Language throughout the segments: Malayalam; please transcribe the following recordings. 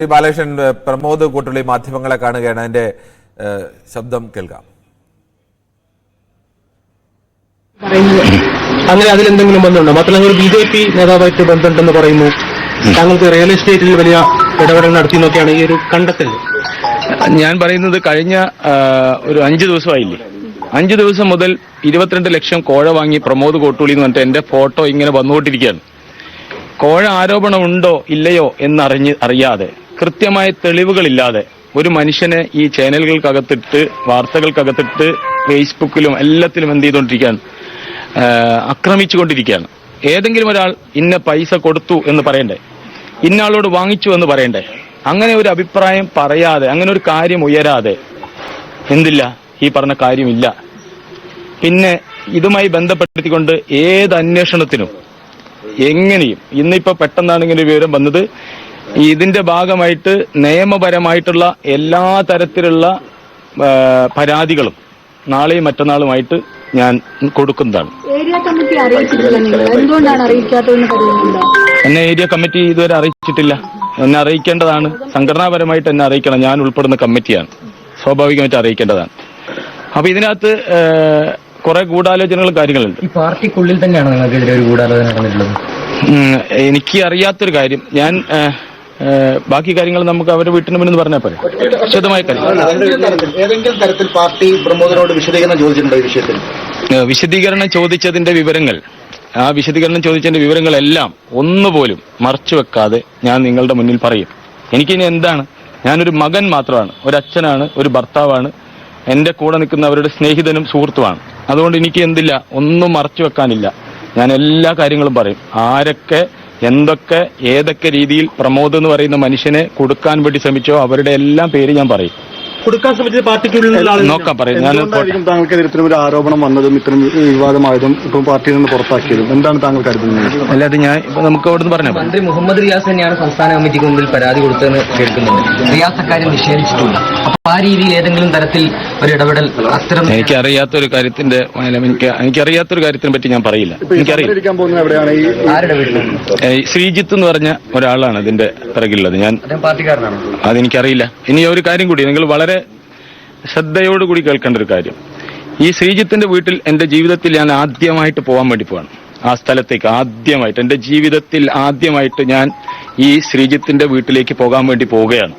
ബാലകൃഷ്ണൻ, പ്രമോദ് കൂട്ടുള്ളി മാധ്യമങ്ങളെ കാണുകയാണ്. അതിന്റെ ശബ്ദം കേൾക്കാം. അങ്ങനെ അതിലെന്തെങ്കിലും ബന്ധമുണ്ടോ? മാത്രമല്ല ഒരു BJP നേതാവായിട്ട് ബന്ധമുണ്ടെന്ന് പറയുന്നു. താങ്കൾക്ക് റിയൽ എസ്റ്റേറ്റിൽ വലിയ ഇടപെടൽ നടത്തിയെന്നൊക്കെയാണ് ഈ ഒരു കണ്ടെത്തൽ. ഞാൻ പറയുന്നത് കഴിഞ്ഞ ഒരു 5 ദിവസമായില്ലേ, 5 ദിവസം മുതൽ 22 ലക്ഷം കോഴ വാങ്ങി പ്രമോദ് കോട്ടൂളി എന്ന് പറഞ്ഞിട്ട് എന്റെ ഫോട്ടോ ഇങ്ങനെ വന്നുകൊണ്ടിരിക്കുകയാണ്. കോഴ ആരോപണമുണ്ടോ ഇല്ലയോ അറിയാതെ, കൃത്യമായ തെളിവുകളില്ലാതെ ഒരു മനുഷ്യനെ ഈ ചാനലുകൾക്കകത്തിട്ട്, വാർത്തകൾക്കകത്തിട്ട്, ഫേസ്ബുക്കിലും എല്ലാത്തിലും എന്ത് ചെയ്തുകൊണ്ടിരിക്കുകയാണ്, ആക്രമിച്ചുകൊണ്ടിരിക്കുകയാണ്. ഏതെങ്കിലും ഒരാൾ ഇന്ന പൈസ കൊടുത്തു എന്ന് പറയണ്ടേ, ഇന്നാളോട് വാങ്ങിച്ചു എന്ന് പറയണ്ടേ? അങ്ങനെ ഒരു അഭിപ്രായം പറയാതെ, അങ്ങനെ ഒരു കാര്യം ഉയരാതെ എന്തില്ല, ഈ പറഞ്ഞ കാര്യമില്ല. പിന്നെ ഇതുമായി ബന്ധപ്പെടുത്തിക്കൊണ്ട് ഏത് അന്വേഷണത്തിനും എങ്ങനെയും, ഇന്നിപ്പോ പെട്ടെന്നാണ് ഇങ്ങനെ ഒരു വിവരം വന്നത്, ഇതിന്റെ ഭാഗമായിട്ട് നിയമപരമായിട്ടുള്ള എല്ലാ തരത്തിലുള്ള പരാതികളും നാളെയും മറ്റന്നാളുമായിട്ട് ഞാൻ കൊടുക്കുന്നതാണ്. എന്നെ ഏരിയ കമ്മിറ്റി ഇതുവരെ അറിയിച്ചിട്ടില്ല. എന്നെ അറിയിക്കേണ്ടതാണ്. സംഘടനാപരമായിട്ട് എന്നെ അറിയിക്കണം. ഞാൻ ഉൾപ്പെടുന്ന കമ്മിറ്റിയാണ്, സ്വാഭാവികമായിട്ട് അറിയിക്കേണ്ടതാണ്. അപ്പൊ ഇതിനകത്ത് കുറെ ഗൂഢാലോചനകളും കാര്യങ്ങളുണ്ട്. ഈ പാർട്ടിക്കുള്ളിൽ തന്നെയാണ് നിങ്ങൾക്കെതിരെ ഒരു ഗൂഢാലോചന നടന്നിട്ടുള്ളത്? എനിക്ക് അറിയാത്തൊരു കാര്യം, ഞാൻ ബാക്കി കാര്യങ്ങൾ നമുക്ക് അവരുടെ വീട്ടിന് മുന്നിൽ പറഞ്ഞാൽ പോലെ വിശദമായ കാര്യം. ഏതെങ്കിലും തരത്തിൽ പാർട്ടി പ്രമോദനോട് വിശദീകരണം ചോദിച്ചിട്ടുണ്ടോ ഈ വിഷയത്തിൽ? വിശദീകരണം ചോദിച്ചതിന്റെ വിവരങ്ങൾ, ആ വിശദീകരണം ചോദിച്ചതിന്റെ വിവരങ്ങളെല്ലാം ഒന്നുപോലും മറച്ചു വെക്കാതെ ഞാൻ നിങ്ങളുടെ മുന്നിൽ പറയും. എനിക്കിനി എന്താണ്, ഞാനൊരു മകൻ മാത്രമാണ്, ഒരു അച്ഛനാണ്, ഒരു ഭർത്താവാണ്, എന്റെ കൂടെ നിൽക്കുന്നവരുടെ സ്നേഹിതനും സുഹൃത്തുമാണ്. അതുകൊണ്ട് എനിക്ക് എന്തില്ല, ഒന്നും മറച്ചു വെക്കാനില്ല. ഞാൻ എല്ലാ കാര്യങ്ങളും പറയും. ആരൊക്കെ എന്തൊക്കെ ഏതൊക്കെ രീതിയിൽ പ്രമോദ് എന്ന് പറയുന്ന മനുഷ്യനെ കൊടുക്കാൻ വേണ്ടി ശ്രമിച്ചോ അവരുടെ എല്ലാം പേര് ഞാൻ പറയും. കൊടുക്കാൻ ശ്രമിച്ചത് പാർട്ടിക്കുള്ളിൽ നോക്കാൻ പറയും. ഞാൻ താങ്കൾക്കെതിരെ ഇത്തരം ഒരു ആരോപണം വന്നതും ഇത്തരം വിവാദമായതും ഇപ്പം പാർട്ടിയിൽ നിന്ന് പുറത്താക്കിയതും എന്താണ് താങ്കൾ കരുതുന്നത്? അല്ലാതെ ഞാൻ നമുക്ക് അവിടെ നിന്ന് പറഞ്ഞത് മന്ത്രി മുഹമ്മദ് റിയാസ് തന്നെയാണ് സംസ്ഥാന കമ്മിറ്റിക്ക് മുമ്പിൽ പരാതി കൊടുത്തതെന്ന് കേൾക്കുന്നുണ്ട്. റിയാസ് അക്കാര്യം നിഷേധിച്ചിട്ടില്ല. അപ്പൊ ആ രീതിയിൽ ഏതെങ്കിലും തരത്തിൽ ഒരു ഇടപെടൽ അത്തരം എനിക്കറിയാത്തൊരു കാര്യത്തിന്റെ എനിക്കറിയാത്തൊരു കാര്യത്തിനെ പറ്റി ഞാൻ പറയില്ല. എനിക്കറിയാം. ആരുടെ വീട്ടിൽ ശ്രീജിത്ത് എന്ന് പറഞ്ഞ ഒരാളാണ് ഇതിന്റെ പിറകിലുള്ളത്. ഞാൻ പാർട്ടിക്കാരനാണ്. അതെനിക്കറിയില്ല. ഇനി ഒരു കാര്യം കൂടി നിങ്ങൾ വളരെ ശ്രദ്ധയോടുകൂടി കേൾക്കേണ്ട ഒരു കാര്യം. ഈ ശ്രീജിത്തിന്റെ വീട്ടിൽ എന്റെ ജീവിതത്തിൽ ഞാൻ ആദ്യമായിട്ട് പോകാൻ വേണ്ടി പോവാണ്. ആ സ്ഥലത്തേക്ക് ആദ്യമായിട്ട്, എന്റെ ജീവിതത്തിൽ ആദ്യമായിട്ട് ഞാൻ ഈ ശ്രീജിത്തിന്റെ വീട്ടിലേക്ക് പോകാൻ വേണ്ടി പോവുകയാണ്.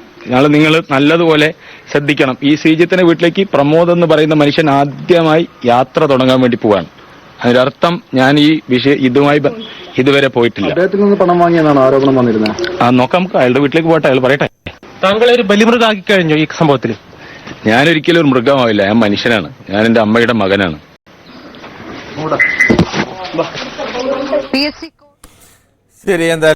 നിങ്ങൾ നല്ലതുപോലെ ശ്രദ്ധിക്കണം. ഈ ശ്രീജിത്തിന്റെ വീട്ടിലേക്ക് പ്രമോദ് എന്ന് പറയുന്ന മനുഷ്യൻ ആദ്യമായി യാത്ര തുടങ്ങാൻ വേണ്ടി പോവാണ്. അതിനർത്ഥം ഞാൻ ഈ ഇതുമായി ഇതുവരെ പോയിട്ടില്ല. അദ്ദേഹത്തിൽ നിന്ന് പണം വാങ്ങിയെന്നാണ് ആരോപണം വന്നിരുന്നത്. നോക്കാം, നമുക്ക് അയാളുടെ വീട്ടിലേക്ക് പോട്ടെ, അയാൾ പറയട്ടെ. താങ്കളെ ഒരു ബലിമൃഗാക്കി കഴിഞ്ഞു ഈ സംഭവത്തിൽ? ഞാനൊരിക്കലും ഒരു മൃഗമാവില്ല. ഞാൻ മനുഷ്യനാണ്. ഞാൻ എന്റെ അമ്മയുടെ മകനാണ്. ശരി, എന്താ